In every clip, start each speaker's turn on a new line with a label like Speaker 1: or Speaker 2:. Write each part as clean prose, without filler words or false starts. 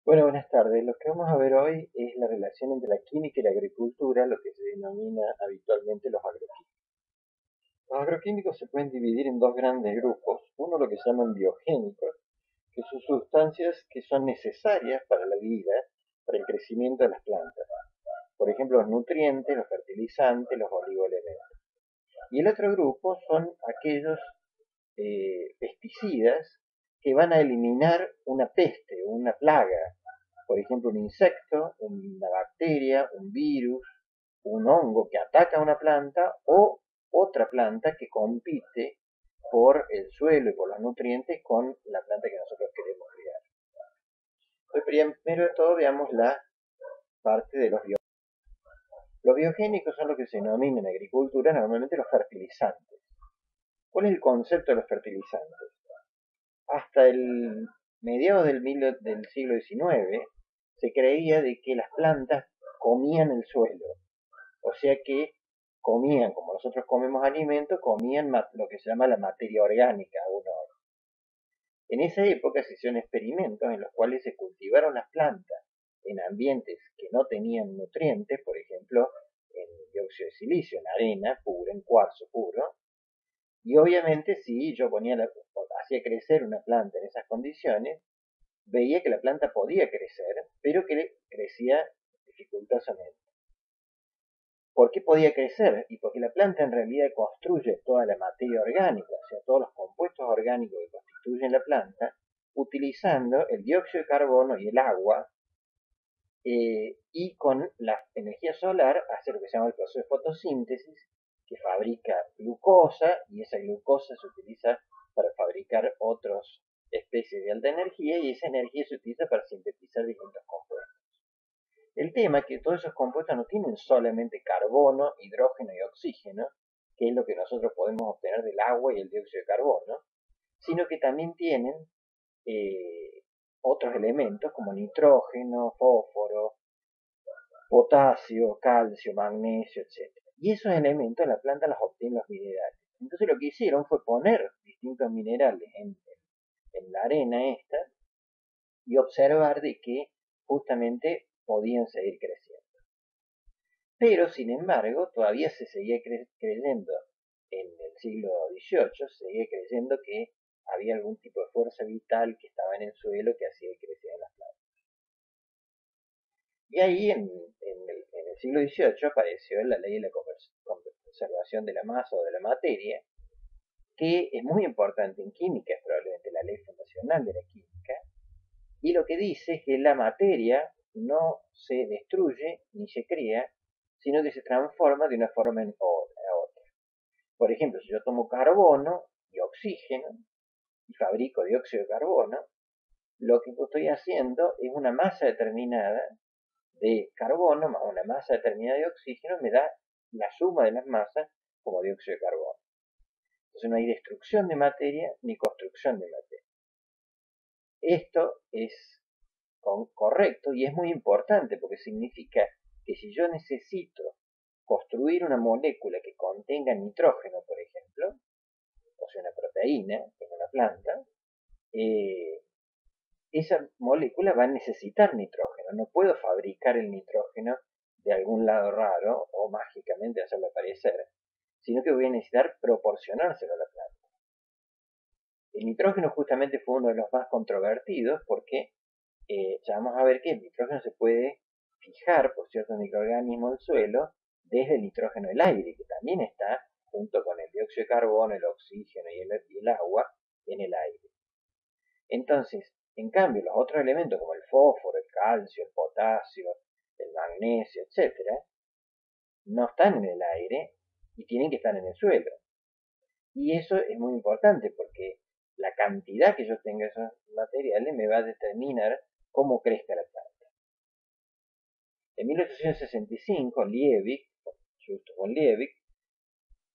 Speaker 1: Bueno, buenas tardes. Lo que vamos a ver hoy es la relación entre la química y la agricultura, lo que se denomina habitualmente los agroquímicos. Los agroquímicos se pueden dividir en dos grandes grupos. Uno lo que se llaman biogénicos, que son sustancias que son necesarias para la vida, para el crecimiento de las plantas. Por ejemplo, los nutrientes, los fertilizantes, los oligoelementos. Y el otro grupo son aquellos pesticidas que van a eliminar una peste, una plaga, por ejemplo, un insecto, una bacteria, un virus, un hongo que ataca a una planta o otra planta que compite por el suelo y por los nutrientes con la planta que nosotros queremos criar. Entonces, primero de todo veamos la parte de los biogénicos. Los biogénicos son lo que se denomina en agricultura normalmente los fertilizantes. ¿Cuál es el concepto de los fertilizantes? Hasta el mediados del siglo XIX se creía de que las plantas comían el suelo, o sea que comían, como nosotros comemos alimentos, comían lo que se llama la materia orgánica. En esa época se hicieron experimentos en los cuales se cultivaron las plantas en ambientes que no tenían nutrientes, por ejemplo, en dióxido de silicio, en arena pura, en cuarzo puro, y obviamente si yo hacía crecer una planta en esas condiciones, veía que la planta podía crecer, pero que crecía dificultosamente. ¿Por qué podía crecer? Y porque la planta en realidad construye toda la materia orgánica, o sea, todos los compuestos orgánicos que constituyen la planta, utilizando el dióxido de carbono y el agua, y con la energía solar hace lo que se llama el proceso de fotosíntesis, que fabrica glucosa, y esa glucosa se utiliza para fabricar otras especies de alta energía, y esa energía se utiliza para sintetizar distintos compuestos. El tema es que todos esos compuestos no tienen solamente carbono, hidrógeno y oxígeno, que es lo que nosotros podemos obtener del agua y el dióxido de carbono, sino que también tienen eh, otros elementos como nitrógeno, fósforo, potasio, calcio, magnesio, etcétera. Y esos elementos la planta los obtiene los minerales. Entonces lo que hicieron fue poner distintos minerales en la arena esta y observar de que justamente podían seguir creciendo. Pero, sin embargo, todavía se seguía creyendo, en el siglo XVIII, se seguía creyendo que había algún tipo de fuerza vital que estaba en el suelo que hacía que crecieran las plantas. Y ahí, en el siglo XVIII, apareció la ley de la conservación de la masa o de la materia, que es muy importante en química, es probablemente la ley fundacional de la química, y lo que dice es que la materia no se destruye ni se crea, sino que se transforma de una forma a otra. Por ejemplo, si yo tomo carbono y oxígeno y fabrico dióxido de carbono, lo que estoy haciendo es una masa determinada de carbono más una masa determinada de oxígeno, me da la suma de las masas como dióxido de carbono. Entonces no hay destrucción de materia ni construcción de materia. Esto es correcto y es muy importante porque significa que si yo necesito construir una molécula que contenga nitrógeno, por ejemplo, o sea, una proteína en una planta, esa molécula va a necesitar nitrógeno. No puedo fabricar el nitrógeno de algún lado raro o mágicamente hacerlo aparecer, sino que voy a necesitar proporcionárselo a la planta. El nitrógeno justamente fue uno de los más controvertidos porque ya vamos a ver que el nitrógeno se puede fijar por ciertos microorganismos del suelo desde el nitrógeno del aire, que también está junto con el dióxido de carbono, el oxígeno y el agua en el aire. Entonces, en cambio, los otros elementos como el fósforo, el calcio, el potasio, el magnesio, etcétera, no están en el aire y tienen que estar en el suelo. Y eso es muy importante porque la cantidad que yo tenga de esos materiales me va a determinar cómo crezca la planta. En 1865, Liebig, justo con Liebig,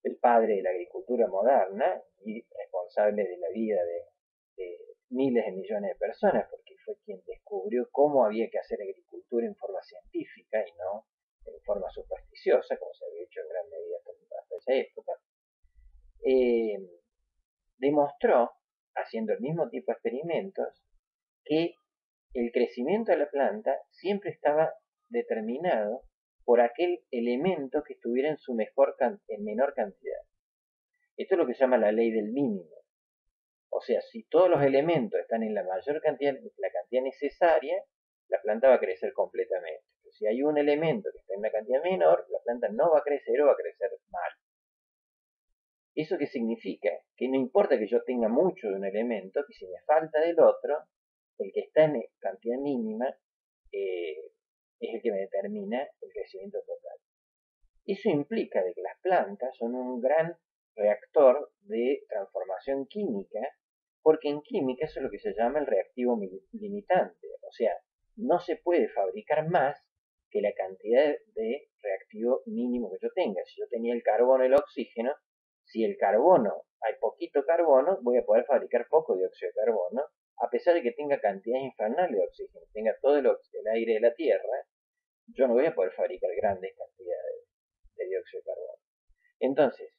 Speaker 1: el padre de la agricultura moderna y responsable de la vida de miles de millones de personas, porque fue quien descubrió cómo había que hacer agricultura en forma científica y no en forma supersticiosa, como se había hecho en gran medida hasta esa época, eh, demostró, haciendo el mismo tipo de experimentos, que el crecimiento de la planta siempre estaba determinado por aquel elemento que estuviera en menor cantidad. Esto es lo que se llama la ley del mínimo. O sea, si todos los elementos están en la mayor cantidad, la cantidad necesaria, la planta va a crecer completamente. Pero si hay un elemento que está en una cantidad menor, la planta no va a crecer o va a crecer mal. ¿Eso qué significa? Que no importa que yo tenga mucho de un elemento, que si me falta del otro, el que está en cantidad mínima es el que me determina el crecimiento total. Eso implica de que las plantas son un gran reactor de transformación química, porque en química eso es lo que se llama el reactivo limitante. O sea, no se puede fabricar más que la cantidad de reactivo mínimo que yo tenga. Si yo tenía el carbono y el oxígeno, si el carbono, hay poquito carbono, voy a poder fabricar poco dióxido de carbono, a pesar de que tenga cantidades infernales de oxígeno, tenga todo el aire de la Tierra, yo no voy a poder fabricar grandes cantidades de dióxido de carbono. Entonces,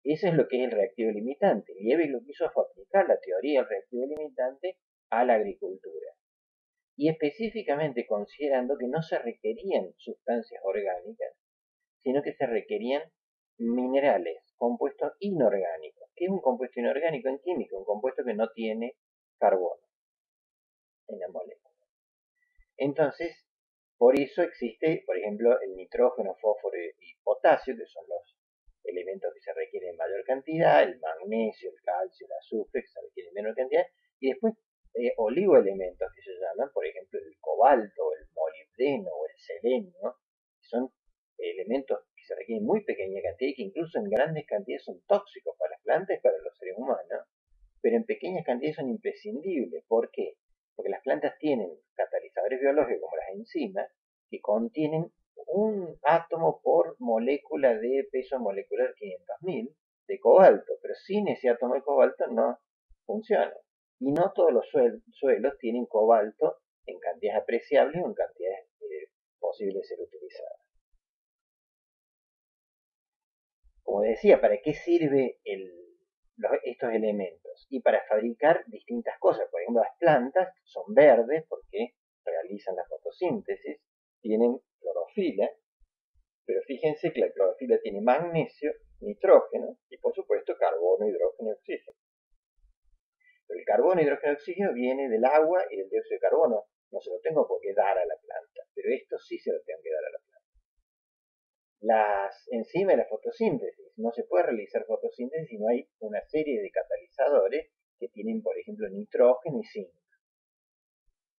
Speaker 1: eso es lo que es el reactivo limitante. Liebig lo que hizo fue aplicar la teoría del reactivo limitante a la agricultura. Y específicamente considerando que no se requerían sustancias orgánicas, sino que se requerían minerales, compuestos inorgánicos. ¿Qué es un compuesto inorgánico en química? Un compuesto que no tiene carbono en la molécula. Entonces, por eso existe, por ejemplo, el nitrógeno, fósforo y potasio, que son los elementos que se requieren en mayor cantidad, el magnesio, el calcio, el azufre, que se requieren en menor cantidad, y después oligoelementos que se llaman, por ejemplo, el cobalto, el molibdeno o el selenio, que son elementos que se requieren en muy pequeña cantidad y que incluso en grandes cantidades son tóxicos para las plantas y para los seres humanos, pero en pequeñas cantidades son imprescindibles. ¿Por qué? Porque las plantas tienen catalizadores biológicos como las enzimas que contienen un átomo por molécula de peso molecular 500.000 de cobalto, pero sin ese átomo de cobalto no funciona. Y no todos los suelos tienen cobalto en cantidades apreciables o en cantidades posibles de ser utilizadas. Como decía, ¿para qué sirve estos elementos? Y para fabricar distintas cosas. Por ejemplo, las plantas son verdes porque realizan la fotosíntesis, tienen clorofila, pero fíjense que la clorofila tiene magnesio, nitrógeno y por supuesto carbono, hidrógeno y oxígeno. Pero el carbono, hidrógeno y oxígeno viene del agua y del dióxido de carbono. No se lo tengo por qué dar a la planta, pero esto sí se lo tengo que dar a la planta. Las enzimas de la fotosíntesis. No se puede realizar fotosíntesis si no hay una serie de catalizadores que tienen, por ejemplo, nitrógeno y zinc.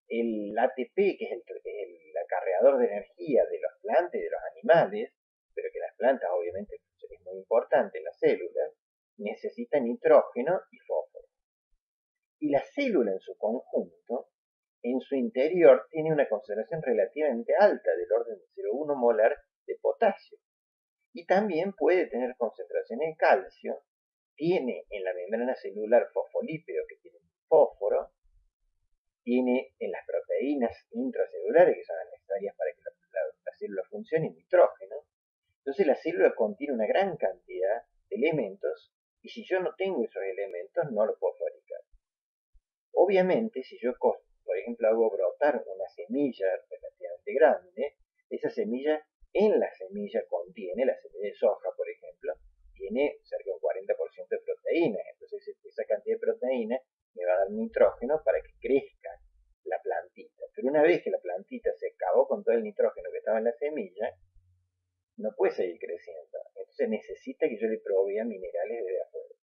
Speaker 1: El ATP, que es el acarreador de energía de las plantas y de los animales, pero que las plantas obviamente es muy importante en las células, necesita nitrógeno y fósforo. Y la célula en su conjunto, en su interior, tiene una concentración relativamente alta, del orden de 0,1 molar de potasio. Y también puede tener concentración de calcio, tiene en la membrana celular fosfolípidos que tienen fósforo, tiene en las proteínas intracelulares que son las necesarias para que la célula funcione nitrógeno. Entonces la célula contiene una gran cantidad de elementos y si yo no tengo esos elementos no los puedo fabricar. Obviamente si yo, por ejemplo, hago brotar una semilla relativamente grande, esa semilla en la semilla contiene, la semilla de soja por ejemplo, tiene cerca de un 40% de proteína, entonces esa cantidad de proteína me va a dar nitrógeno para que crezca la plantita. Pero una vez que la plantita se acabó con todo el nitrógeno que estaba en la semilla, no puede seguir creciendo. Entonces necesita que yo le provea minerales desde afuera.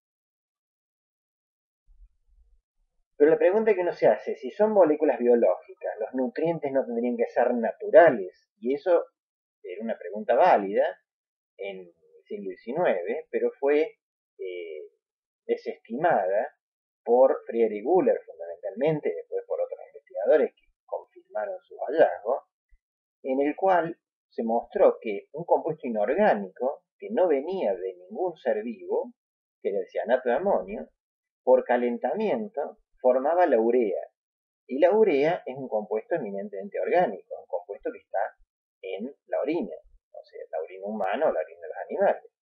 Speaker 1: Pero la pregunta que uno se hace, si son moléculas biológicas, los nutrientes no tendrían que ser naturales. Y eso era una pregunta válida en el siglo XIX, pero fue desestimada por Friedrich Müller fundamentalmente, después por otros investigadores que confirmaron sus hallazgos, en el cual se mostró que un compuesto inorgánico que no venía de ningún ser vivo, que era el cianato de amonio, por calentamiento formaba la urea. Y la urea es un compuesto eminentemente orgánico, un compuesto que está en la orina, o sea, la orina humana o la orina de los animales.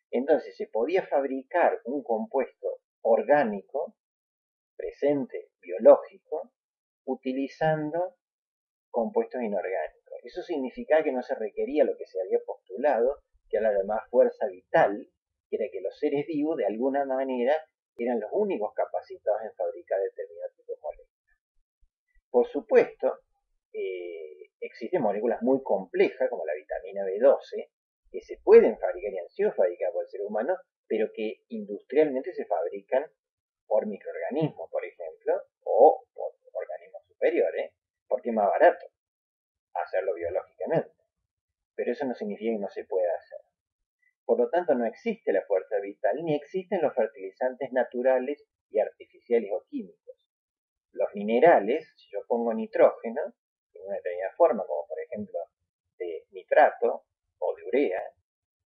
Speaker 1: Entonces se podía fabricar un compuesto orgánico, presente, biológico, utilizando compuestos inorgánicos. Eso significaba que no se requería lo que se había postulado, que era la llamada fuerza vital, que era que los seres vivos de alguna manera eran los únicos capacitados en fabricar determinados tipos de moléculas. Por supuesto, existen moléculas muy complejas como la vitamina B12 que se pueden fabricar y han sido fabricadas por el ser humano, pero que industrialmente se fabrican por microorganismos, por ejemplo, o por organismos superiores, porque es más barato hacerlo biológicamente. Pero eso no significa que no se pueda hacer. Por lo tanto, no existe la fuerza vital ni existen los fertilizantes naturales y artificiales o químicos. Los minerales, si yo pongo nitrógeno, de una determinada forma, como por ejemplo de nitrato o de urea,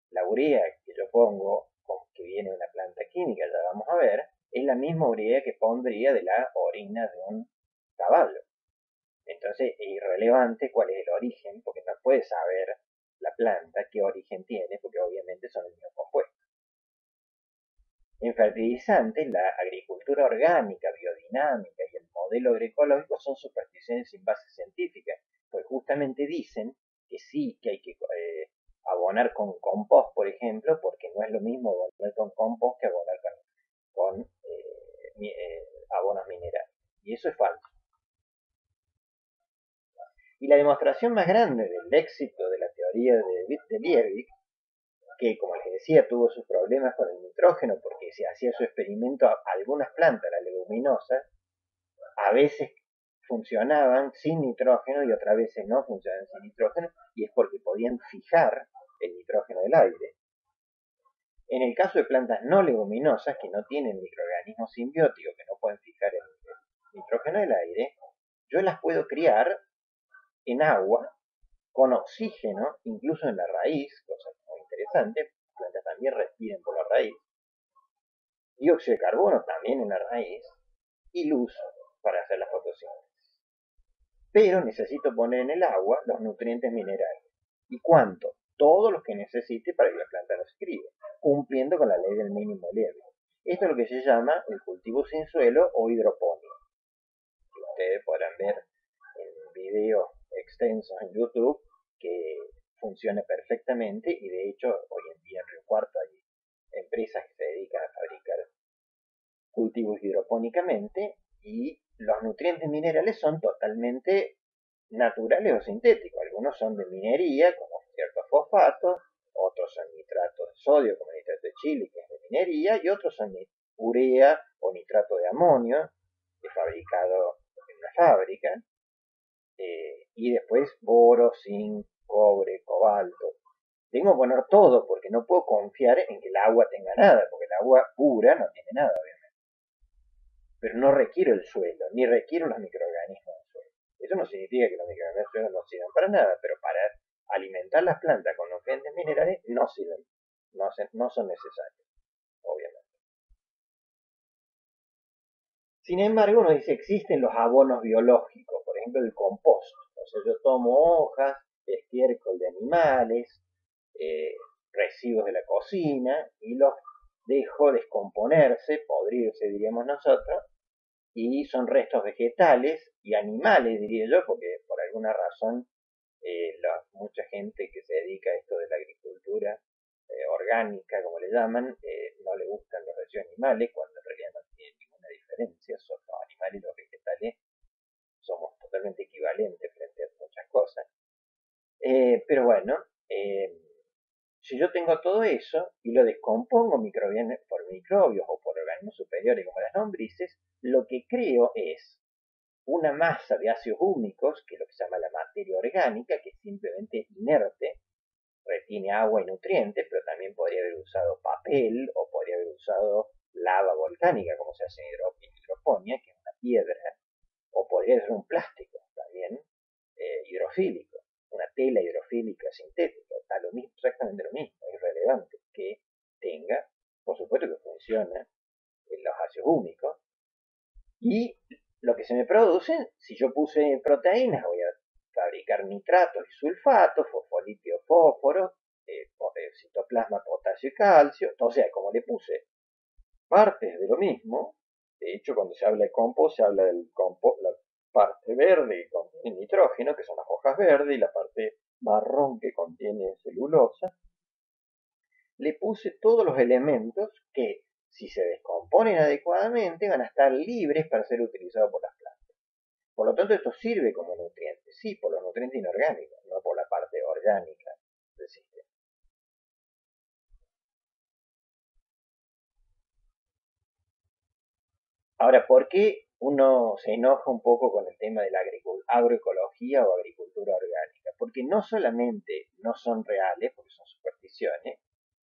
Speaker 1: la urea que yo pongo, que viene de una planta química, ya vamos a ver, es la misma urea que pondría de la orina de un caballo. Entonces es irrelevante cuál es el origen, porque no puede saber la planta qué origen tiene, porque obviamente son el mismo compuesto. En fertilizantes, la agricultura orgánica, biodinámica y el modelo agroecológico son supersticiones sin base científica, pues justamente dicen que sí, que hay que abonar con compost, por ejemplo, porque no es lo mismo abonar con compost que abonar con abonos minerales. Y eso es falso. Y la demostración más grande del éxito de la teoría de Liebig, que como les decía tuvo sus problemas con el nitrógeno porque se hacía su experimento a algunas plantas, las leguminosas, a veces funcionaban sin nitrógeno y otras veces no funcionaban sin nitrógeno, y es porque podían fijar el nitrógeno del aire. En el caso de plantas no leguminosas que no tienen microorganismos simbióticos que no pueden fijar el nitrógeno del aire, yo las puedo criar en agua con oxígeno, incluso en la raíz, cosa muy interesante, las plantas también respiran por la raíz, dióxido de carbono también en la raíz, y luz para hacer la fotosíntesis. Pero necesito poner en el agua los nutrientes minerales. ¿Y cuánto? Todos los que necesite para que la planta los críe, cumpliendo con la ley del mínimo Liebig. Esto es lo que se llama el cultivo sin suelo o hidroponía, que ustedes podrán ver en videos extensos en YouTube, que funciona perfectamente, y de hecho hoy en día en Río Cuarto hay empresas que se dedican a fabricar cultivos hidropónicamente, y los nutrientes minerales son totalmente naturales o sintéticos. Algunos son de minería, como ciertos fosfatos, otros son nitratos de sodio, como nitrato de chile, que es de minería, y otros son urea o nitrato de amonio, que es fabricado en una fábrica, y después boro, zinc, cobre, cobalto. Tengo que poner todo porque no puedo confiar en que el agua tenga nada, porque el agua pura no tiene nada, obviamente. Pero no requiere el suelo, ni requiere los microorganismos del suelo. Eso no significa que los microorganismos del suelo no sirvan para nada, pero para alimentar las plantas con nutrientes minerales no sirven, no son necesarios, obviamente. Sin embargo, uno dice, existen los abonos biológicos, por ejemplo el compost. O sea, yo tomo hojas, estiércol de animales, residuos de la cocina, y los dejo descomponerse, podrirse diríamos nosotros, y son restos vegetales y animales, diría yo, porque por alguna razón mucha gente que se dedica a esto de la agricultura orgánica, como le llaman, no le gustan los residuos animales, cuando en realidad no tienen ninguna diferencia. Son los animales y los vegetales somos totalmente equivalentes frente a muchas cosas. Pero bueno, si yo tengo todo eso y lo descompongo por microbios o por organismos superiores como las lombrices, lo que creo es una masa de ácidos húmicos, que es lo que se llama la materia orgánica, que es simplemente inerte, retiene agua y nutrientes, pero también podría haber usado papel o podría haber usado lava volcánica, como se hace en hidroponía, que es una piedra, o podría ser un plástico también hidrofílico, una tela hidrofílica sintética, está lo mismo, exactamente lo mismo, es irrelevante que tenga, por supuesto que funciona en los ácidos húmicos, y lo que se me produce, si yo puse proteínas, voy a fabricar nitratos y sulfatos, fosfolipio, fósforo, citoplasma, potasio y calcio. O sea, como le puse partes de lo mismo, de hecho cuando se habla de compost se habla del compost, la parte parte verde que contiene nitrógeno, que son las hojas verdes, y la parte marrón que contiene celulosa, le puse todos los elementos que, si se descomponen adecuadamente, van a estar libres para ser utilizados por las plantas. Por lo tanto, esto sirve como nutriente, sí, por los nutrientes inorgánicos, no por la parte orgánica del sistema. Ahora, ¿por qué uno se enoja un poco con el tema de la agroecología o agricultura orgánica? Porque no solamente no son reales, porque son supersticiones,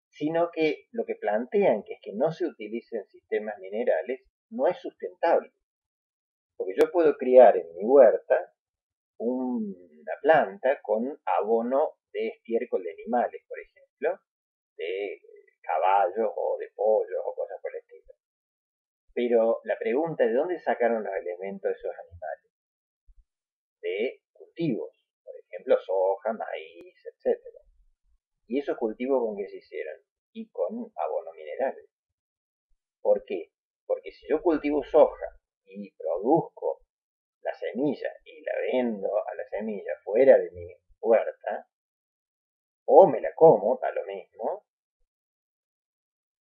Speaker 1: sino que lo que plantean, que es que no se utilicen sistemas minerales, no es sustentable. Porque yo puedo criar en mi huerta una planta con abono de estiércol de animales, por ejemplo, de caballos o de pollos o cosas por el estilo. Pero la pregunta es, ¿de dónde sacaron los elementos de esos animales? De cultivos, por ejemplo, soja, maíz, etcétera. ¿Y esos cultivos con qué se hicieron? Y con abono minerales. ¿Por qué? Porque si yo cultivo soja y produzco la semilla y la vendo a la semilla fuera de mi huerta, o me la como, da lo mismo,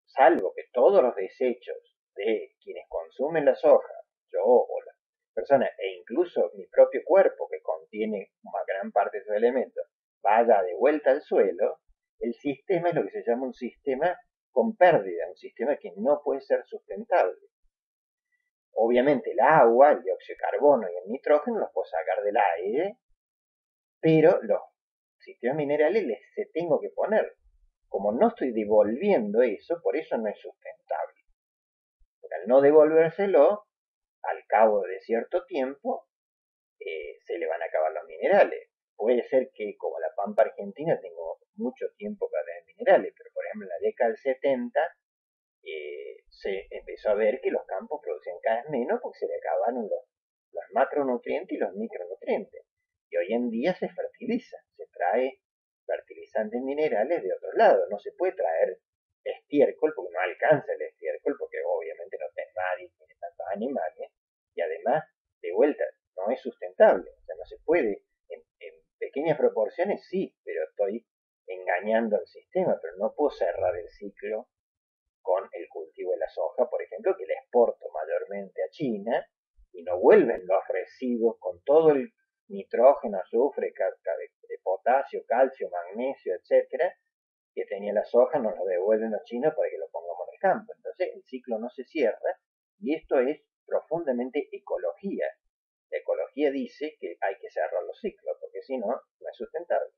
Speaker 1: salvo que todos los desechos de quienes consumen la soja, yo o las personas, e incluso mi propio cuerpo que contiene una gran parte de esos elementos, vaya de vuelta al suelo, el sistema es lo que se llama un sistema con pérdida, un sistema que no puede ser sustentable. Obviamente el agua, el dióxido de carbono y el nitrógeno los puedo sacar del aire, pero los sistemas minerales se tengo que poner. Como no estoy devolviendo eso, por eso no es sustentable. Porque al no devolvérselo, al cabo de cierto tiempo, se le van a acabar los minerales. Puede ser que, como la Pampa Argentina, tengo mucho tiempo para tener minerales, pero por ejemplo en la década del 70 se empezó a ver que los campos producían cada vez menos porque se le acabaron los macronutrientes y los micronutrientes. Y hoy en día se fertiliza, se trae fertilizantes minerales de otros lados. No se puede traer estiércol porque no alcanza el estiércol porque obviamente nadie tiene tantos animales y además, de vuelta, no es sustentable. O sea, no se puede, en pequeñas proporciones sí, pero estoy engañando al sistema, pero no puedo cerrar el ciclo con el cultivo de la soja, por ejemplo, que la exporto mayormente a China y no vuelven los residuos con todo el nitrógeno, azufre, de potasio, calcio, magnesio, etcétera, que tenía la soja, nos lo devuelven los chinos para que lo pongamos en el campo. Entonces el ciclo no se cierra y esto es profundamente ecología. La ecología dice que hay que cerrar los ciclos porque si no, no es sustentable.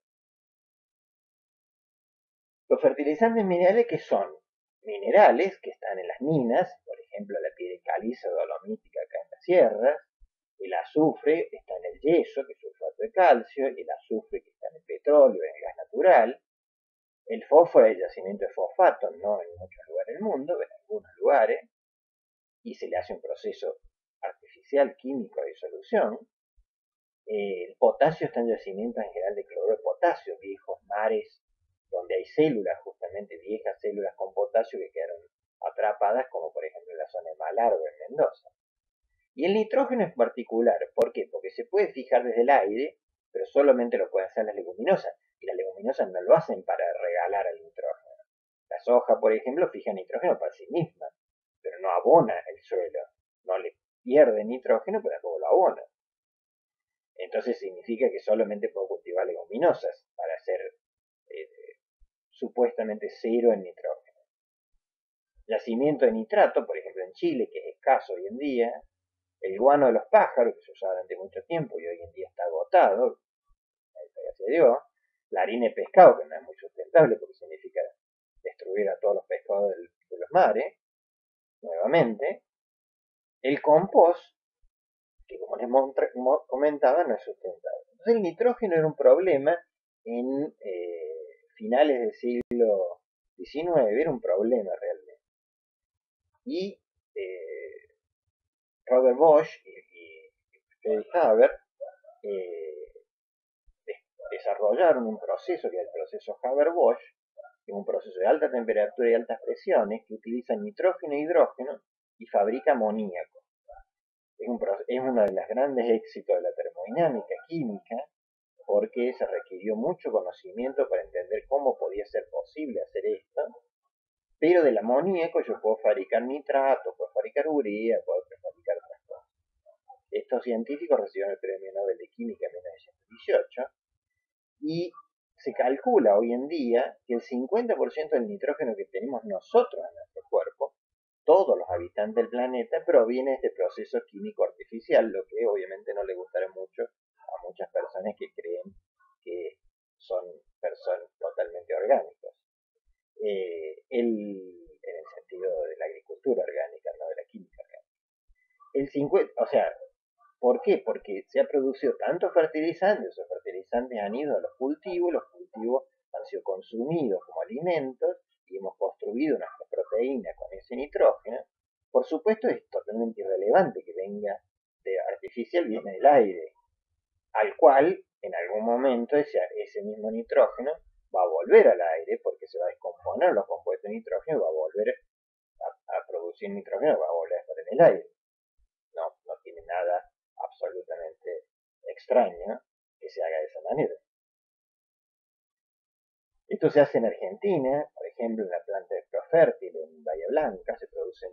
Speaker 1: Los fertilizantes minerales que son minerales que están en las minas, por ejemplo la piedra caliza dolomítica acá en las sierras, el azufre está en el yeso, que es sulfato de calcio, el azufre que está en el petróleo, en el gas natural, el fósforo es el yacimiento de fosfato, no en muchos lugares del mundo, pero en algunos lugares, y se le hace un proceso artificial químico de disolución. El potasio está en yacimientos en general de cloruro de potasio, viejos mares donde hay células, justamente viejas células con potasio que quedaron atrapadas, como por ejemplo en la zona de Malargo, en Mendoza. Y el nitrógeno es particular, ¿por qué? Porque se puede fijar desde el aire, pero solamente lo pueden hacer las leguminosas, y las leguminosas no lo hacen para regalar el nitrógeno. La soja, por ejemplo, fija nitrógeno para sí misma, pero no abona el suelo, no le pierde nitrógeno, pero tampoco lo abona. Entonces significa que solamente puedo cultivar leguminosas para hacer supuestamente cero en nitrógeno. Yacimiento de nitrato, por ejemplo en Chile, que es escaso hoy en día, el guano de los pájaros, que se usaba durante mucho tiempo y hoy en día está agotado, gracias a Dios, la harina de pescado, que no es muy sustentable porque significa destruir a todos los pescados de los mares, nuevamente, el compost, que como les comentaba, no es sustentable. Entonces el nitrógeno era un problema en finales del siglo XIX, era un problema realmente. Y Robert Bosch y Freddy Haber desarrollaron un proceso que es el proceso Haber-Bosch, que es un proceso de alta temperatura y altas presiones que utiliza nitrógeno e hidrógeno y fabrica amoníaco. Es uno de los grandes éxitos de la termodinámica química, porque se requirió mucho conocimiento para entender cómo podía ser posible hacer esto, pero del amoníaco yo puedo fabricar nitrato, puedo fabricar urea, puedo fabricar otras cosas. Estos científicos recibieron el Premio Nobel de Química en 1918 y se calcula hoy en día que el 50% del nitrógeno que tenemos nosotros en nuestro cuerpo, todos los habitantes del planeta, proviene de este proceso químico artificial, lo que obviamente no le gustará mucho a muchas personas que creen que son personas totalmente orgánicos. En el sentido de la agricultura orgánica, no de la química orgánica. El 50, o sea, ¿por qué? Porque se ha producido tantos fertilizantes, esos fertilizantes han ido a los cultivos han sido consumidos como alimentos y hemos construido nuestra proteína con ese nitrógeno. Por supuesto es totalmente irrelevante que venga de artificial, viene del aire, al cual en algún momento ese mismo nitrógeno va a volver al aire porque se va a descomponer los compuestos de nitrógeno y va a volver a producir nitrógeno, va a volver a estar en el aire. No tiene nada absolutamente extraño que se haga de esa manera. Esto se hace en Argentina, por ejemplo, en la planta de Profértil en Bahía Blanca, se producen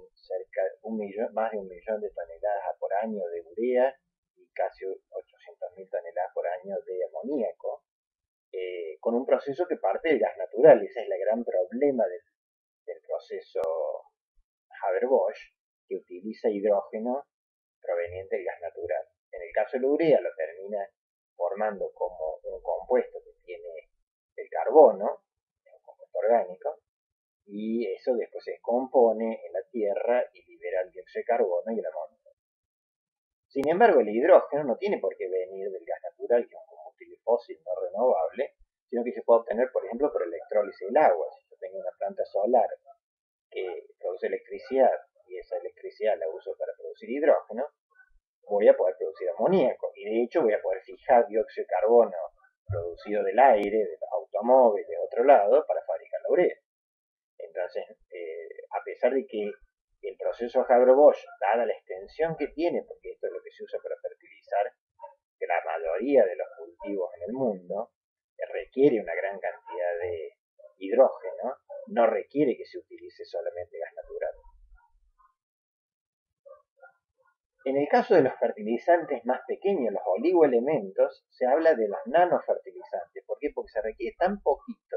Speaker 1: más de 1.000.000 de toneladas por año de urea y casi 800.000 toneladas por año de amoníaco, con un proceso que parte del gas natural. Ese es el gran problema del proceso Haber-Bosch, que utiliza hidrógeno proveniente del gas natural. En el caso de la urea lo termina formando como un compuesto que tiene el carbono, es un compuesto orgánico, y eso después se descompone en la tierra y libera el dióxido de carbono y el amonio. Sin embargo, el hidrógeno no tiene por qué venir del gas natural, que es un combustible fósil no renovable, sino que se puede obtener, por ejemplo, por electrólisis del agua. Si yo tengo una planta solar que produce electricidad y esa electricidad la uso para producir hidrógeno, voy a poder producir amoníaco y de hecho voy a poder fijar dióxido de carbono producido del aire, de los automóviles, de otro lado, para fabricar la urea. Entonces, a pesar de que el proceso Haber-Bosch, dada la extensión que tiene, porque esto es lo que se usa para fertilizar la mayoría de los cultivos en el mundo, requiere una gran cantidad de hidrógeno, no requiere que se utilice solamente gas natural. En el caso de los fertilizantes más pequeños, los oligoelementos, se habla de los nanofertilizantes. ¿Por qué? Porque se requiere tan poquito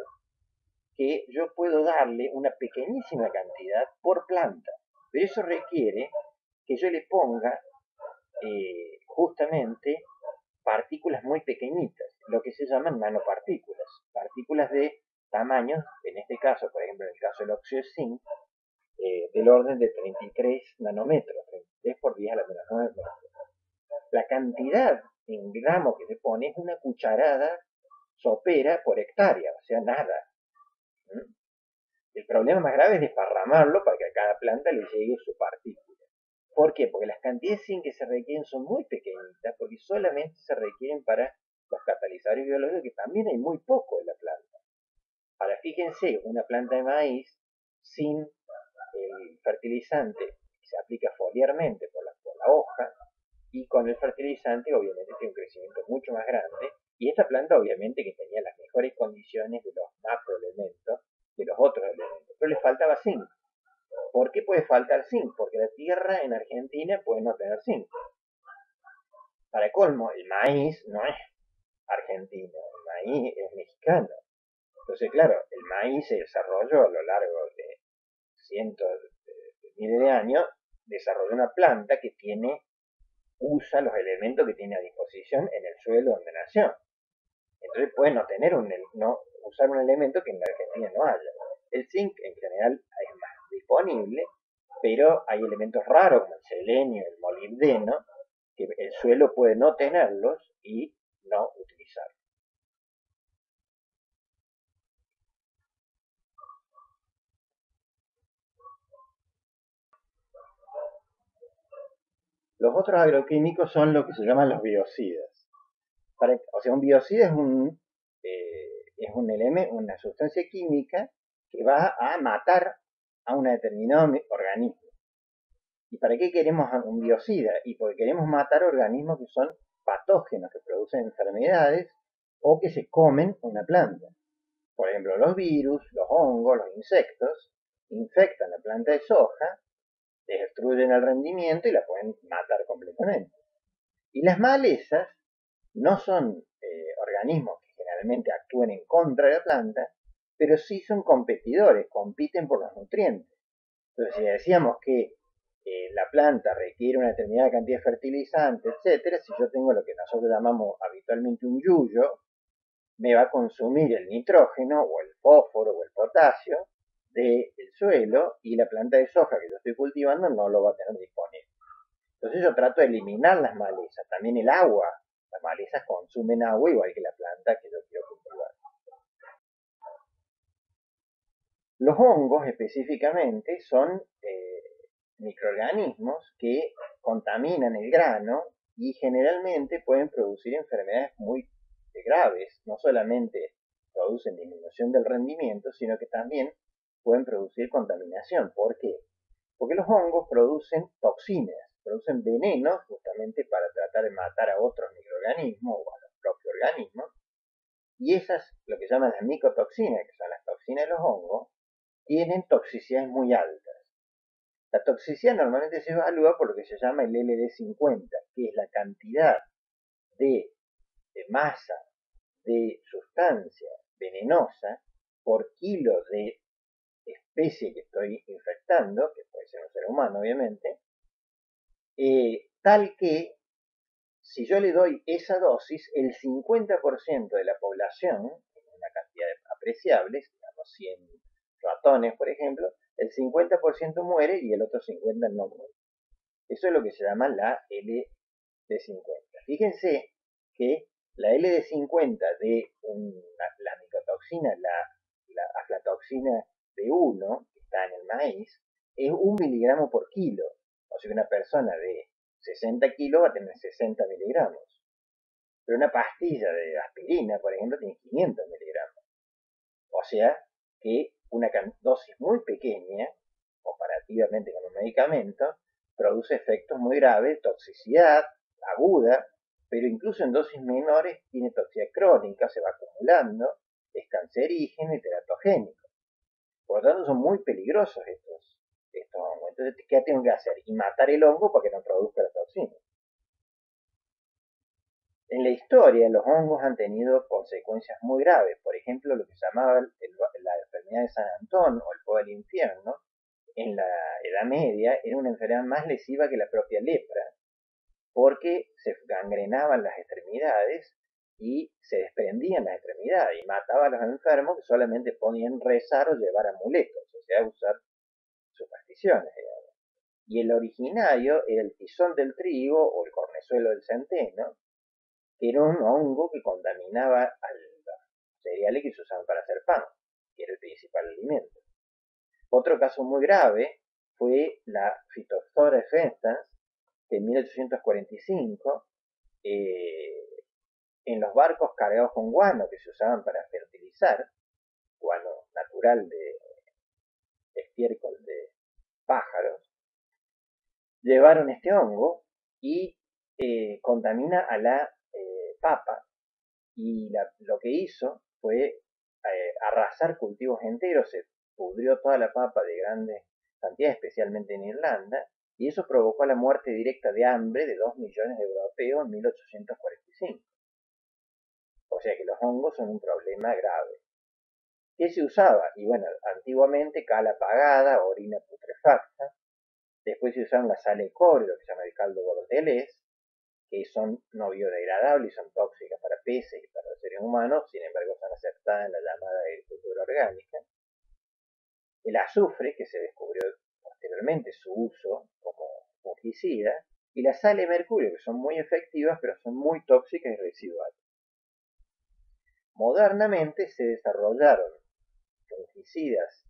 Speaker 1: que yo puedo darle una pequeñísima cantidad por planta. Pero eso requiere que yo le ponga justamente partículas muy pequeñitas, lo que se llaman nanopartículas, partículas de tamaños, en este caso, por ejemplo, en el caso del óxido de zinc, del orden de 33 nanómetros, 33 por 10 a la menos 9 metros. La cantidad en gramos que se pone es una cucharada sopera por hectárea, o sea, nada. El problema más grave es desparramarlo para que a cada planta le llegue su partícula. ¿Por qué? Porque las cantidades de zinc que se requieren son muy pequeñitas, porque solamente se requieren para los catalizadores biológicos, que también hay muy poco en la planta. Ahora, fíjense, una planta de maíz sin el fertilizante se aplica foliarmente por la hoja, y con el fertilizante obviamente tiene un crecimiento mucho más grande, y esta planta obviamente que tenía las mejores condiciones de los macroelementos de los otros elementos, pero le faltaba zinc. ¿Por qué puede faltar zinc? Porque la tierra en Argentina puede no tener zinc. Para colmo, el maíz no es argentino, el maíz es mexicano. Entonces, claro, el maíz se desarrolló a lo largo de cientos de miles de años, desarrolló una planta que usa los elementos que tiene a disposición en el suelo donde nació. Entonces puede usar un elemento que en la Argentina no haya. El zinc en general es más disponible, pero hay elementos raros como el selenio, el molibdeno, que el suelo puede no tenerlos y no utilizarlos. Los otros agroquímicos son lo que se llaman los biocidas. Un biocida es una sustancia química que va a matar a un determinado organismo. ¿Y para qué queremos un biocida? Y porque queremos matar organismos que son patógenos que producen enfermedades o que se comen una planta. Por ejemplo, los virus, los hongos, los insectos infectan la planta de soja, destruyen el rendimiento y la pueden matar completamente. Y las malezas no son organismos que generalmente actúen en contra de la planta, pero sí son competidores, compiten por los nutrientes. Entonces, si decíamos que la planta requiere una determinada cantidad de fertilizante, etcétera, si yo tengo lo que nosotros llamamos habitualmente un yuyo, me va a consumir el nitrógeno o el fósforo o el potasio del suelo y la planta de soja que yo estoy cultivando no lo va a tener disponible. Entonces yo trato de eliminar las malezas, también el agua. Las malezas consumen agua igual que la planta que yo quiero cultivar. Los hongos específicamente son microorganismos que contaminan el grano y generalmente pueden producir enfermedades muy graves. No solamente producen disminución del rendimiento, sino que también pueden producir contaminación. ¿Por qué? Porque los hongos producen toxinas, producen venenos justamente para tratar de matar a otros microorganismos o a los propios organismos. Y esas, lo que llaman las micotoxinas, que son las toxinas de los hongos, tienen toxicidades muy altas. La toxicidad normalmente se evalúa por lo que se llama el LD50, que es la cantidad de masa de sustancia venenosa por kilo de especie que estoy infectando, que puede ser un ser humano obviamente, tal que si yo le doy esa dosis, el 50% de la población, en una cantidad apreciable, digamos 100 ratones por ejemplo, el 50% muere y el otro 50% no muere. Eso es lo que se llama la LD50. Fíjense que la LD50 de la micotoxina, la aflatoxina B1, que está en el maíz, es 1 miligramo por kilo. O sea que una persona de 60 kilos va a tener 60 miligramos. Pero una pastilla de aspirina, por ejemplo, tiene 500 miligramos. O sea que una dosis muy pequeña, comparativamente con un medicamento, produce efectos muy graves, toxicidad aguda, pero incluso en dosis menores tiene toxicidad crónica, se va acumulando, es cancerígeno y teratogénico. Por lo tanto, son muy peligrosos estos hongos. Entonces, ¿qué tengo que hacer? Y matar el hongo para que no produzca la toxina. En la historia, los hongos han tenido consecuencias muy graves. Por ejemplo, lo que se llamaba la enfermedad de San Antón o el fuego del infierno, en la Edad Media, era una enfermedad más lesiva que la propia lepra, porque se gangrenaban las extremidades y se desprendían las extremidades y mataba a los enfermos que solamente podían rezar o llevar amuletos, o sea, usar supersticiones, digamos. Y el originario era el tizón del trigo o el cornezuelo del centeno, que era un hongo que contaminaba a los cereales que se usaban para hacer pan, que era el principal alimento. Otro caso muy grave fue la Phytophthora effectans, que en 1845, en los barcos cargados con guano que se usaban para fertilizar, guano natural de estiércol de pájaros, llevaron este hongo y contamina a la papa y lo que hizo fue arrasar cultivos enteros, se pudrió toda la papa de grandes cantidades, especialmente en Irlanda, y eso provocó la muerte directa de hambre de 2 millones de europeos en 1845. O sea que los hongos son un problema grave. ¿Qué se usaba? Y bueno, antiguamente cal apagada, orina putrefacta, después se usaron la sal de cobre, lo que se llama el caldo bordelés, que son no biodegradables y son tóxicas para peces y para los seres humanos, sin embargo son aceptadas en la llamada agricultura orgánica. El azufre, que se descubrió posteriormente su uso como fungicida, y la sal de mercurio, que son muy efectivas, pero son muy tóxicas y residuales. Modernamente se desarrollaron fungicidas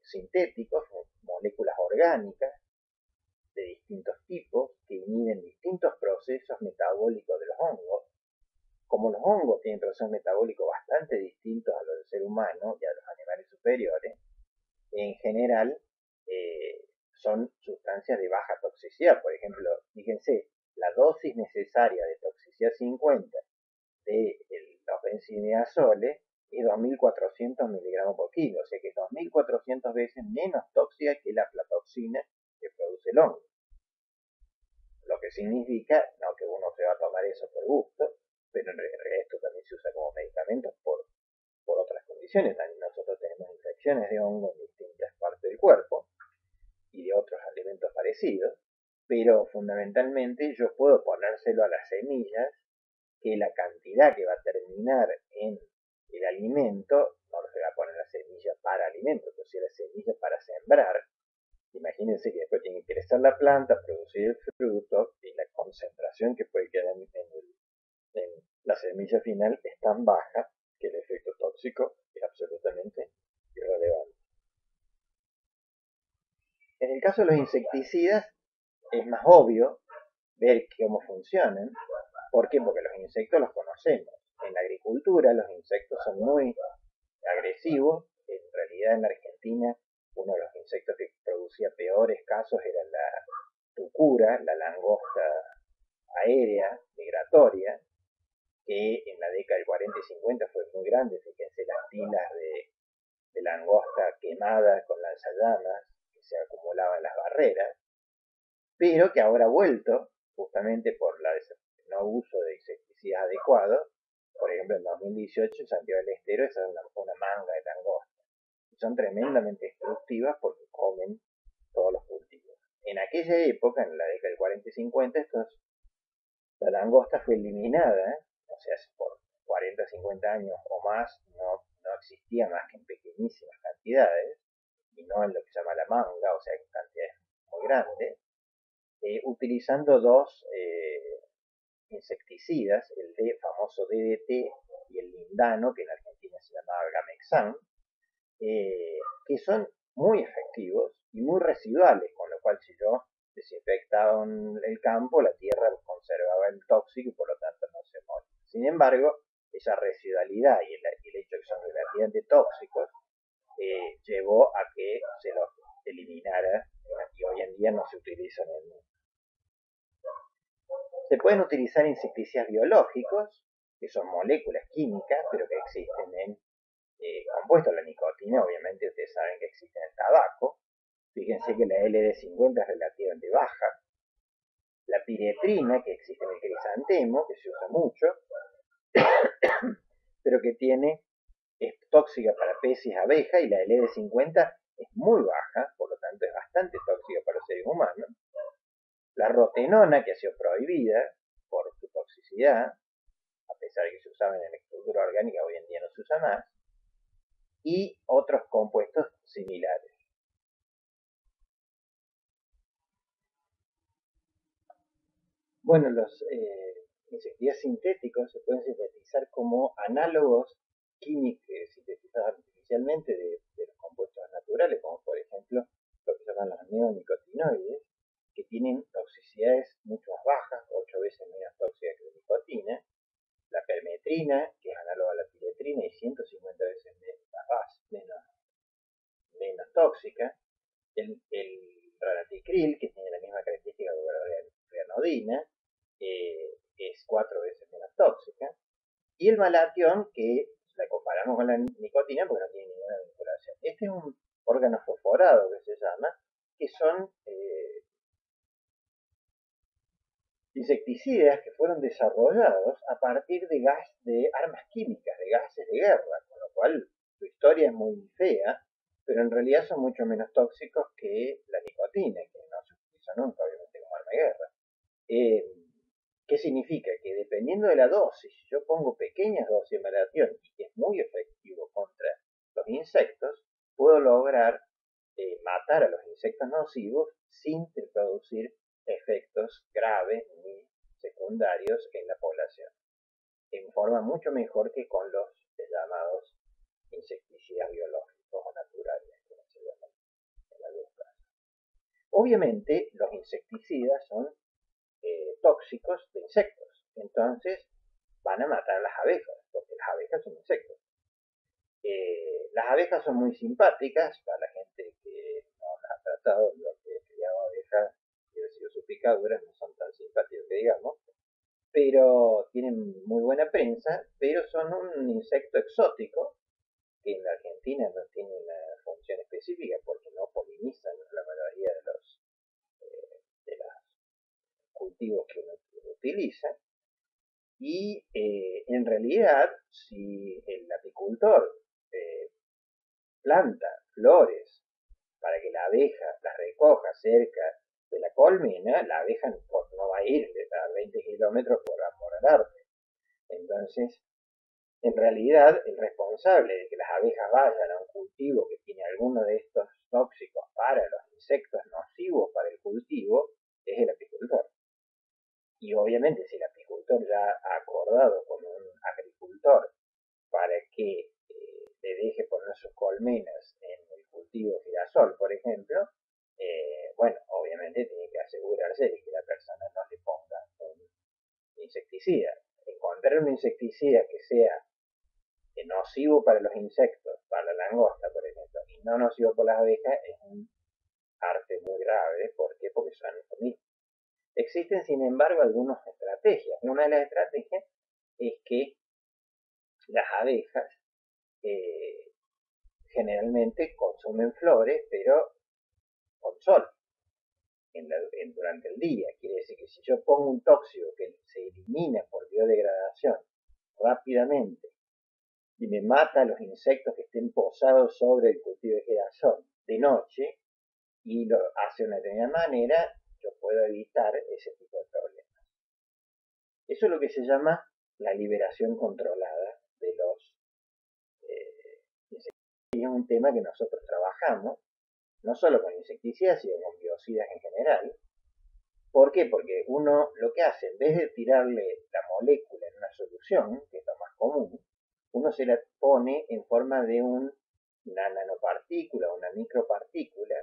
Speaker 1: sintéticos, moléculas orgánicas, de distintos tipos que inhiben distintos procesos metabólicos de los hongos. Como los hongos tienen procesos metabólicos bastante distintos a los del ser humano y a los animales superiores, en general son sustancias de baja toxicidad. Por ejemplo, fíjense, la dosis necesaria de toxicidad densidad 50 de los benzimidazole es 2.400 miligramos por kilo, o sea que es 2.400 veces menos tóxica que la aflatoxina que produce el hongo. Lo que significa, no que uno se va a tomar eso por gusto, pero en realidad esto también se usa como medicamento por otras condiciones. También nosotros tenemos infecciones de hongo en distintas partes del cuerpo y de otros alimentos parecidos, pero fundamentalmente yo puedo ponérselo a las semillas, que la cantidad que va a terminar en el alimento no se va a poner la semilla para alimento, entonces la semilla para sembrar. Imagínense que después tiene que crecer la planta, producir el fruto, y la concentración que puede quedar en la semilla final es tan baja que el efecto tóxico es absolutamente irrelevante. En el caso de los insecticidas es más obvio ver cómo funcionan. ¿Por qué? Porque los insectos los conocemos. En la agricultura los insectos son muy agresivos. En realidad en la Argentina uno de los insectos que producía peores casos era la tucura, la langosta aérea migratoria, que en la década del 40 y 50 fue muy grande. Fíjense las pilas de langosta quemada con lanzallamas que se acumulaban en las barreras, pero que ahora ha vuelto justamente por el no uso de insecticidas adecuados. Por ejemplo, en 2018 en Santiago del Estero es una manga de langosta. Y son tremendamente destructivas porque comen todos los cultivos. En aquella época, en la década del 40 y 50, la langosta fue eliminada, o sea, por 40 o 50 años o más no existía más que en pequeñísimas cantidades, y no en lo que se llama la manga, o sea, en cantidades muy grandes, utilizando dos insecticidas, el famoso DDT y el lindano, que en Argentina se llama Gamexan, que son muy efectivos y muy residuales, con lo cual si yo desinfectaba el campo, la tierra conservaba el tóxico y por lo tanto no se moría. Sin embargo, esa residualidad y el hecho de que son relativamente tóxicos llevó a que se los eliminara y hoy en día no se utilizan en el mundo. Se pueden utilizar insecticidas biológicos, que son moléculas químicas, pero que existen en compuestos. La nicotina, obviamente, ustedes saben que existe en el tabaco. Fíjense que la LD50 es relativamente baja. La piretrina, que existe en el crisantemo, que se usa mucho, pero que es tóxica para peces y abejas, y la LD50 es muy baja, por lo tanto es bastante tóxica para los seres humanos. La rotenona, que ha sido prohibida por su toxicidad, a pesar de que se usaba en la agricultura orgánica, hoy en día no se usa más, y otros compuestos similares. Bueno, los insecticidas sintéticos se pueden sintetizar como análogos químicos sintetizados artificialmente de los compuestos naturales, como por ejemplo lo que se llaman los neonicotinoides, que tienen toxicidades mucho más bajas, 8 veces menos tóxicas que la nicotina. La permetrina, que es análoga a la piretrina, y 150 veces menos tóxica. El ranaticril, que tiene la misma característica que la granodina, es 4 veces menos tóxica. Y el malatión, que la comparamos con la nicotina porque no tiene ninguna vinculación. Este es un órgano fosforado que se llama, que son insecticidas que fueron desarrollados a partir de armas químicas, de gases de guerra, con lo cual su historia es muy fea, pero en realidad son mucho menos tóxicos que la nicotina, que no se utiliza nunca, obviamente, como arma de guerra. ¿Qué significa? Que dependiendo de la dosis, si yo pongo pequeñas dosis de malatión y que es muy efectivo contra los insectos, puedo lograr matar a los insectos nocivos sin producir efectos graves ni secundarios en la población, en forma mucho mejor que con los llamados insecticidas biológicos o naturales, como se llaman en algunos casos. Obviamente los insecticidas son tóxicos de insectos, entonces van a matar a las abejas, porque las abejas son insectos. Las abejas son muy simpáticas para la gente que no las ha tratado, lo que criado abejas y ha recibido sus picaduras, no son tan simpáticos que digamos, pero tienen muy buena prensa, pero son un insecto exótico que en la Argentina no tiene una función específica porque no polinizan la mayoría de los cultivos que uno utiliza. Y en realidad, si el apicultor eh, planta flores para que la abeja las recoja cerca de la colmena, la abeja no va a ir a 20 kilómetros por amor al arte. Entonces, en realidad, el responsable de que las abejas vayan a un cultivo que tiene alguno de estos tóxicos para los insectos nocivos para el cultivo es el apicultor. Y obviamente, si el apicultor ya ha acordado con un agricultor para que le deje poner sus colmenas en el cultivo girasol, por ejemplo, bueno, obviamente tiene que asegurarse de que la persona no le ponga un insecticida. Encontrar un insecticida que sea nocivo para los insectos, para la langosta, por ejemplo, y no nocivo por las abejas, es un arte muy grave. ¿Por qué? Porque son lo mismo. Existen, sin embargo, algunas estrategias. Una de las estrategias es que las abejas generalmente consumen flores, pero con sol, durante el día. Quiere decir que si yo pongo un tóxico que se elimina por biodegradación rápidamente y me mata a los insectos que estén posados sobre el cultivo de girasol de noche y lo hace de una determinada manera, yo puedo evitar ese tipo de problemas. Eso es lo que se llama la liberación controlada de los insecticidas. Y es un tema que nosotros trabajamos, no solo con insecticidas, sino con biocidas en general. ¿Por qué? Porque uno lo que hace, en vez de tirarle la molécula en una solución, que es lo más común, uno se la pone en forma de una nanopartícula, una micropartícula,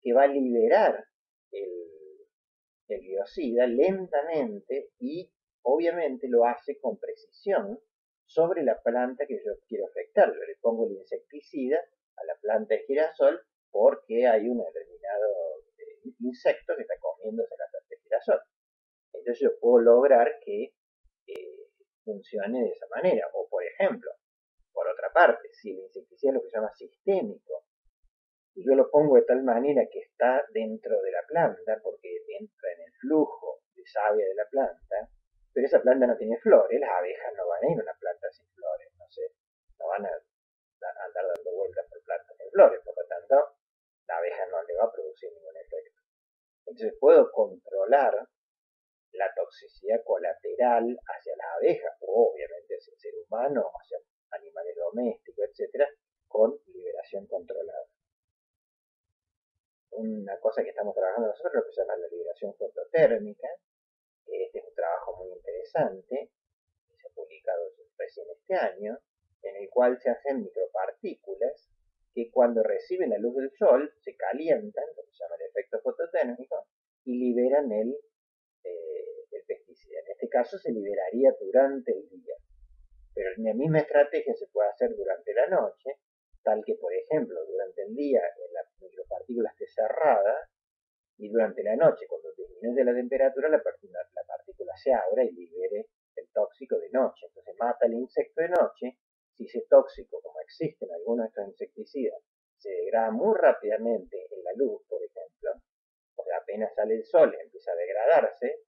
Speaker 1: que va a liberar el biocida lentamente y obviamente lo hace con precisión sobre la planta que yo quiero afectar. Yo le pongo el insecticida a la planta de girasol porque hay un determinado insecto que está comiéndose la planta de girasol. Entonces yo puedo lograr que funcione de esa manera. O por ejemplo, por otra parte, si el insecticida es lo que se llama sistémico, y yo lo pongo de tal manera que está dentro de la planta, porque entra en el flujo de savia de la planta, pero esa planta no tiene flores, las abejas no van a ir a una planta sin flores, no sé, no van a andar dando vueltas por plantas sin flores, por lo tanto, la abeja no le va a producir ningún efecto. Entonces puedo controlar la toxicidad colateral hacia las abejas, o obviamente hacia el ser humano, hacia animales domésticos, etcétera, con liberación controlada. Una cosa que estamos trabajando nosotros, lo que se llama la liberación fototérmica, que este es un trabajo muy interesante, que se ha publicado recién este año, en el cual se hacen micropartículas que cuando reciben la luz del sol se calientan, lo que se llama el efecto fototérmico, y liberan el pesticida. En este caso se liberaría durante el día, pero la misma estrategia se puede hacer durante la noche, tal que, por ejemplo, durante el día la micropartícula esté cerrada y durante la noche, cuando disminuye la temperatura, la partícula se abra y libere el tóxico de noche. Entonces mata el insecto de noche. Si ese tóxico, como existen algunos de estos insecticidas, se degrada muy rápidamente en la luz, por ejemplo, o sea, apenas sale el sol empieza a degradarse,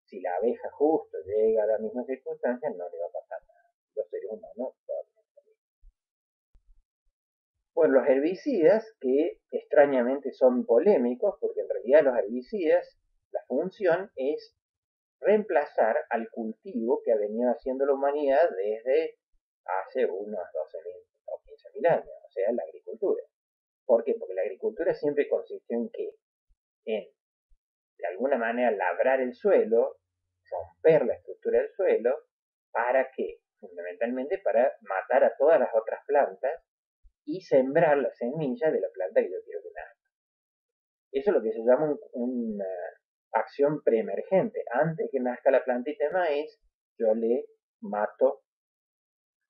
Speaker 1: si la abeja justo llega a las mismas circunstancias, no le va a pasar nada. Los seres humanos todavía. Bueno, los herbicidas, que extrañamente son polémicos, porque en realidad los herbicidas, la función es reemplazar al cultivo que ha venido haciendo la humanidad desde hace unos 12.000 o 15.000 años, o sea, la agricultura. ¿Por qué? Porque la agricultura siempre consistió en qué? En, de alguna manera, labrar el suelo, romper la estructura del suelo, ¿para qué? Fundamentalmente para matar a todas las otras plantas y sembrar la semilla de la planta que yo quiero que nazca. Eso es lo que se llama una acción preemergente. Antes que nazca la plantita de maíz, yo le mato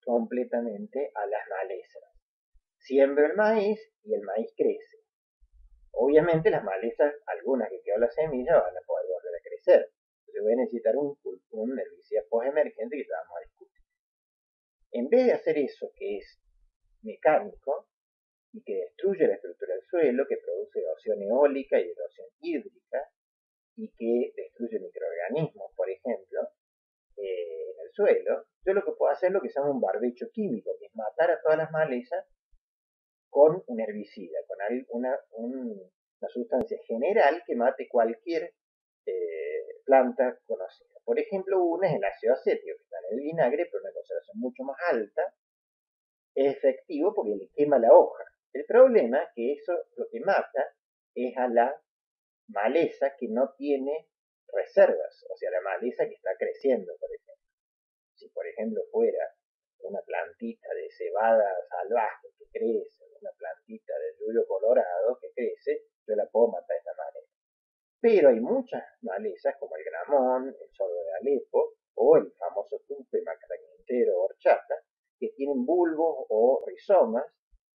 Speaker 1: completamente a las malezas. Siembro el maíz y el maíz crece. Obviamente las malezas, algunas que quedó la semilla, van a poder volver a crecer. Entonces voy a necesitar un herbicida postemergente que te vamos a discutir. En vez de hacer eso que es mecánico y que destruye la estructura del suelo, que produce erosión eólica y erosión hídrica, y que destruye microorganismos, por ejemplo, en el suelo, yo lo que puedo hacer es lo que se llama un barbecho químico, que es matar a todas las malezas con un herbicida, con una sustancia general que mate cualquier planta conocida. Por ejemplo, una es el ácido acético, que está en el vinagre, pero una concentración mucho más alta, es efectivo porque le quema la hoja. El problema es que eso lo que mata es a la maleza que no tiene reservas, o sea, la maleza que está creciendo, por ejemplo. Si, por ejemplo, fuera una plantita de cebada salvaje que crece, una plantita de yuyo colorado que crece, yo la puedo matar de esta manera. Pero hay muchas malezas, como el gramón, el sorgo de Alepo, o el famoso tupe, macrañintero, horchata, que tienen bulbos o rizomas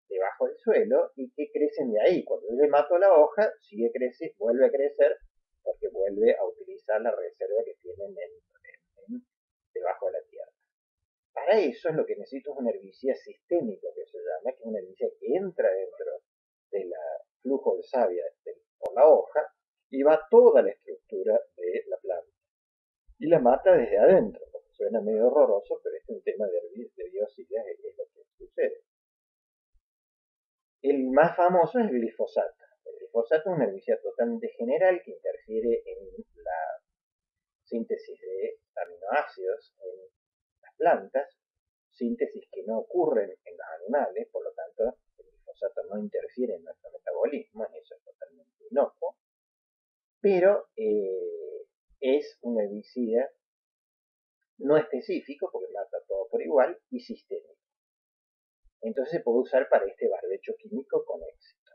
Speaker 1: debajo del suelo y que crecen de ahí. Cuando yo le mato la hoja, sigue creciendo, vuelve a crecer, porque vuelve a utilizar la reserva que tienen debajo de la tierra. Para eso es lo que necesito es un herbicida sistémico, que se llama, que es un herbicida que entra dentro del flujo de savia por la hoja y va toda la estructura de la planta. Y la mata desde adentro, porque suena medio horroroso, pero este es un tema de biocidas, es lo que sucede. El más famoso es el glifosato. El glifosato es un herbicida totalmente general que interfiere en la síntesis de aminoácidos en las plantas, síntesis que no ocurren en los animales, por lo tanto el glifosato no interfiere en nuestro metabolismo, en eso es totalmente inocuo, pero es un herbicida no específico, porque mata todo por igual, y sistémico. Entonces se puede usar para este barbecho químico con éxito.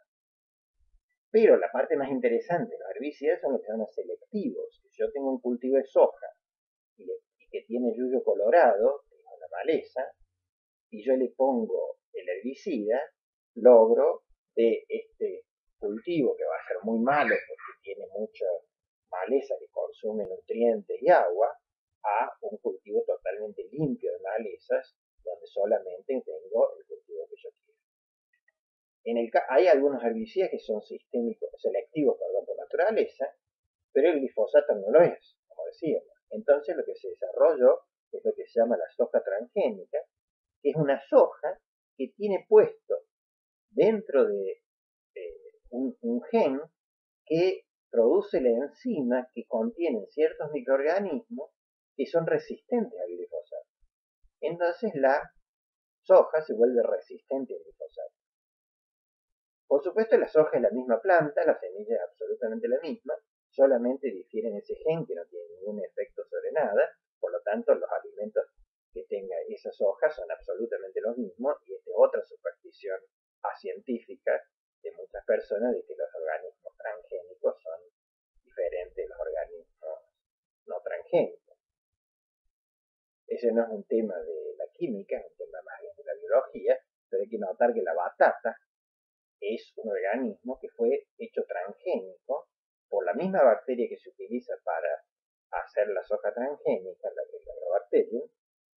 Speaker 1: Pero la parte más interesante de los herbicidas son los que se llaman selectivos. Si yo tengo un cultivo de soja y que tiene yuyo colorado, que es una maleza, y yo le pongo el herbicida, logro de este cultivo, que va a ser muy malo porque tiene mucha maleza que consume nutrientes y agua, a un cultivo totalmente limpio de malezas, donde solamente tengo el cultivo que yo quiero. Hay algunos herbicidas que son sistémicos, selectivos, perdón, por naturaleza, pero el glifosato no lo es, como decíamos. Entonces lo que se desarrolló es lo que se llama la soja transgénica, que es una soja que tiene puesto dentro de un gen que produce la enzima que contiene ciertos microorganismos que son resistentes al glifosato. Entonces la soja se vuelve resistente al glifosato. Por supuesto, la soja es la misma planta, la semilla es absolutamente la misma, solamente difiere en ese gen que no tiene ningún efecto sobre nada, por lo tanto los alimentos que tenga esa soja son absolutamente los mismos, y esta es otra superstición científica de muchas personas de que los organismos transgénicos son diferentes de los organismos no transgénicos. Ese no es un tema de la química, es un tema más bien de la biología, pero hay que notar que la batata es un organismo que fue hecho transgénico por la misma bacteria que se utiliza para hacer la soja transgénica, el Agrobacterium,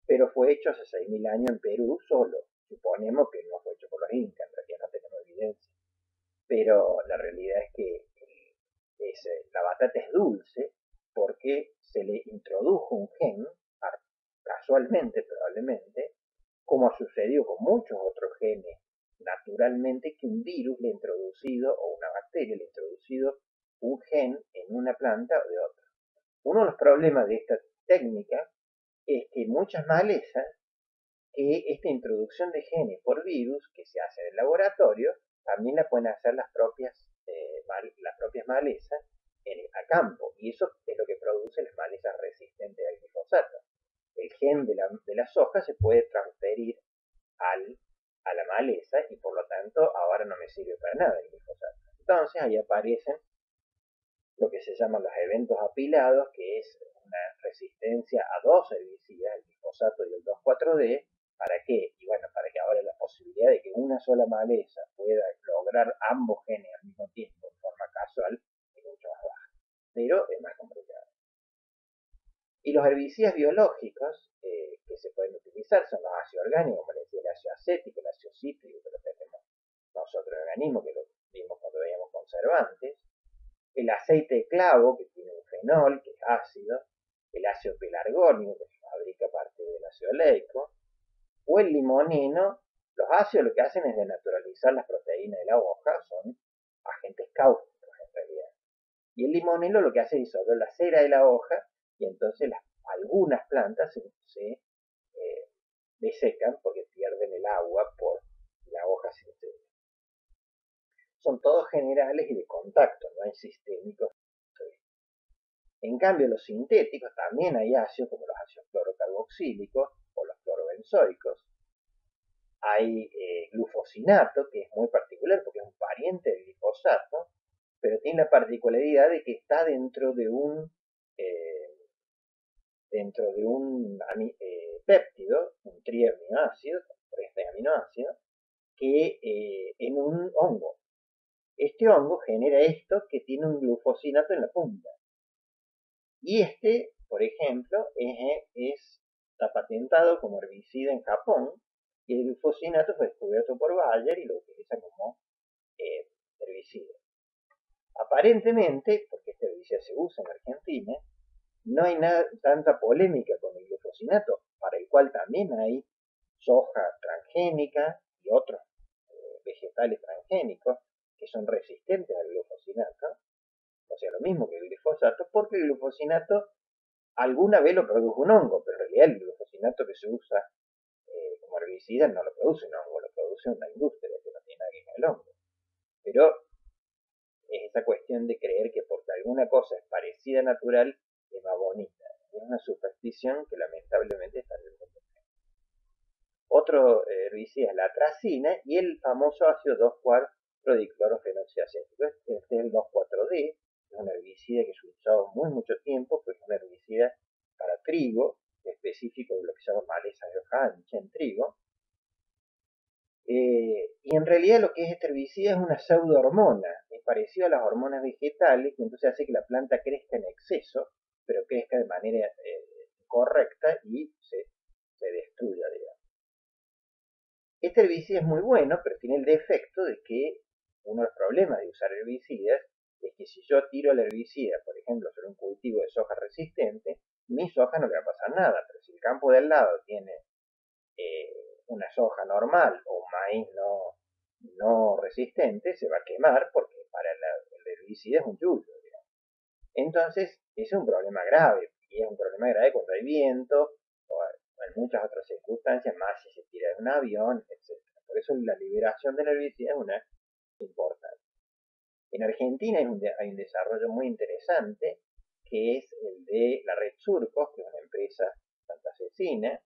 Speaker 1: pero fue hecho hace 6.000 años en Perú solo. Suponemos que no fue hecho por los incas, en realidad no tenemos evidencia. Pero la realidad es que la batata es dulce porque se le introdujo un gen, casualmente probablemente, como ha sucedido con muchos otros genes naturalmente, que un virus le ha introducido, o una bacteria le ha introducido un gen en una planta o de otra. Uno de los problemas de esta técnica es que muchas malezas, que esta introducción de genes por virus que se hace en el laboratorio, también la pueden hacer las propias malezas a campo, y eso es lo que produce las malezas resistentes al glifosato. El gen de la soja se puede transferir a la maleza y por lo tanto ahora no me sirve para nada el glifosato. Entonces ahí aparecen lo que se llaman los eventos apilados, que es una resistencia a dos herbicidas, el glifosato y el 2,4-D. ¿Para qué? Y bueno, para que ahora la posibilidad de que una sola maleza pueda lograr ambos genes al mismo tiempo en forma casual es mucho más baja, pero es más complicado. los herbicidas biológicos que se pueden utilizar son los ácidos orgánicos, como les decía, el ácido acético, el ácido cítrico, que lo tenemos nosotros en el organismo, que lo vimos cuando veíamos conservantes, el aceite de clavo, que tiene un fenol, que es ácido, el ácido pelargónico, que se fabrica a partir del ácido oleico, o el limoneno. Los ácidos lo que hacen es denaturalizar las proteínas de la hoja, son agentes cáusticos en realidad. Y el limoneno lo que hace es disolver la cera de la hoja y entonces algunas plantas se desecan porque pierden el agua por la hoja sintética. Son todos generales y de contacto, no hay sistémicos. En cambio, los sintéticos también hay ácidos como los ácidos clorocarboxílicos o los clorobenzoicos. Hay glufosinato, que es muy particular porque es un pariente del glifosato, pero tiene la particularidad de que está dentro de un péptido, un triaminoácido, 3 aminoácidos, que en un hongo. Este hongo genera esto que tiene un glufosinato en la punta. Y este, por ejemplo, está patentado como herbicida en Japón, y el glufosinato fue descubierto por Bayer y lo utiliza como herbicida. Aparentemente, porque este herbicida se usa en Argentina, no hay tanta polémica con el glufosinato, para el cual también hay soja transgénica y otros vegetales transgénicos que son resistentes al glufosinato, o sea, lo mismo que el glifosato, porque el glufosinato alguna vez lo produjo un hongo, pero en realidad el glufosinato que se usa como herbicida no lo produce un hongo, lo produce una industria que no tiene nada que ver con el hongo. Pero es esa cuestión de creer que porque alguna cosa es parecida a natural, es más bonita. Es una superstición que lamentablemente está en el mundo. Otro herbicida es la atracina y el famoso ácido 2,4-diclorofenoxiacético. Este es el 2,4-D, es un herbicida que se ha usado muy mucho tiempo, pues es un herbicida para trigo, específico de lo que se llama maleza de hoja ancha en trigo. Y en realidad lo que es este herbicida es una pseudohormona, es parecido a las hormonas vegetales, y entonces hace que la planta crezca en exceso, pero crezca de manera correcta y se destruya, digamos. Este herbicida es muy bueno, pero tiene el defecto de que uno de los problemas de usar herbicidas es que si yo tiro el herbicida, por ejemplo, sobre un cultivo de soja resistente, mi soja no le va a pasar nada, pero si el campo de al lado tiene una soja normal o un maíz no resistente, se va a quemar porque para el herbicida es un yuyo, digamos. Entonces, ese es un problema grave, y es un problema grave cuando hay viento o en muchas otras circunstancias, más si se tira de un avión, etc. Por eso la liberación del herbicida es una importante. En Argentina hay un desarrollo muy interesante que es el de la Red Surcos, que es una empresa santafesina,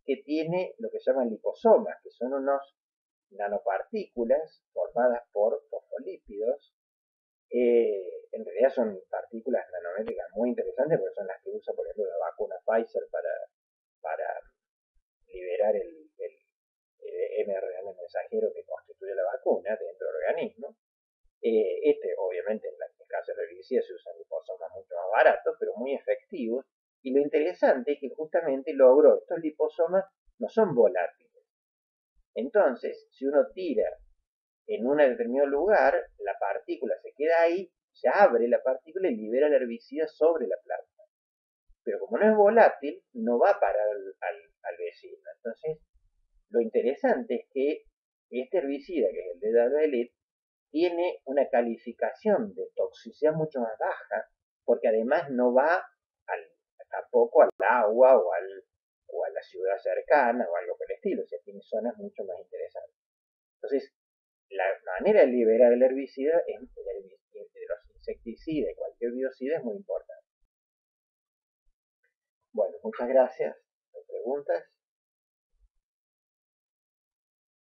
Speaker 1: que tiene lo que se llaman liposomas, que son unos nanopartículas formadas por fosfolípidos. En realidad son partículas nanométricas muy interesantes porque son las que usa, por ejemplo, la vacuna Pfizer para liberar el mRNA mensajero que constituye la vacuna dentro del organismo. Obviamente, en el caso de la herbicida se usan liposomas mucho más baratos, pero muy efectivos. Y lo interesante es que justamente logró, estos liposomas no son volátiles. Entonces, si uno tira en un determinado lugar, la partícula se queda ahí, se abre la partícula y libera el herbicida sobre la planta. Pero como no es volátil, no va a parar al vecino. Entonces, lo interesante es que este herbicida, que es el de Davelit, tiene una calificación de toxicidad mucho más baja, porque además no va tampoco al agua o a la ciudad cercana o algo por el estilo, o sea, tiene zonas mucho más interesantes. Entonces, la manera de liberar el herbicida de los insecticidas y cualquier biocida es muy importante. Bueno, muchas gracias. ¿Hay preguntas?